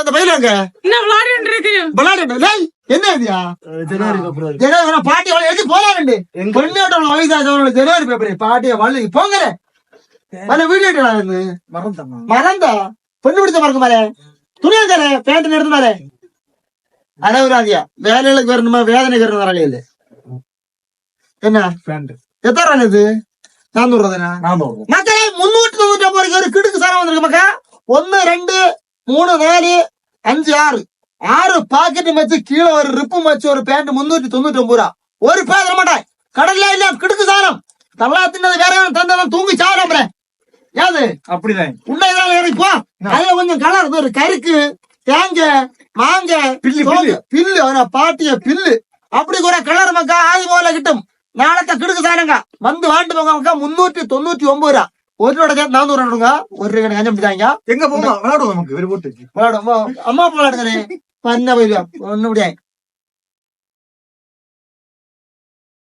அந்த பையனாங்க என்ன இதுயா ஜனவரி பாட்டி எழுதி போறாங்க பொண்ணோட வயசாக ஜனவரி பேப்பர் பாட்டிய வாழ்க்கை போங்க வீடு மறந்தா பொண்ணு பிடிச்ச மறக்க மாறே துணியாக்கார பேண்ட் எடுத்து மாறே அடவுராதியா வேலைகளுக்கு வரணுமா வேதனைக்கு வரணும் வரலையே இல்ல என்ன எத்தனை இது 400 தானே மக்களே 390 ஒரு கிடுக்கு சாரம் வந்திருக்கு மக்கா 1 2 3 4 5 6 பாக்கெட் மச்சு கீழே ஒரு ரிப்பு மச்சு ஒரு பேண்ட் 399 ரூபா ஒரு பேர் தர மாட்டேன் கடல்ல இல்ல கிடுக்கு சாரம் தள்ளா தின்னது வேற தந்ததான் தூங்கி சாப்பிடுறேன் யாது அப்படிதான் உண்மைதான் ஏறி போ அதுல கொஞ்சம் கலர் ஒரு கருக்கு தேங்க மாங்க பில்லு அவன பாட்டிய பில்லு அப்படி கூட கலர் மக்கா ஆதி போல கிட்டும் நாளத்தை கிடுக்கு சாரங்க வந்து வாண்டு போங்க மக்கா 399 ரூபா ஒரு ரூபா சேர்த்து 400 ரூபா ஒரு ரூபா கஞ்சம் பிடிச்சாங்க எங்க போமா விளையாடுவோம் நமக்கு விளையாடுவோம் அம்மா விளையாடுறேன் பண்ண போயிடுவா ஒண்ணு முடியாது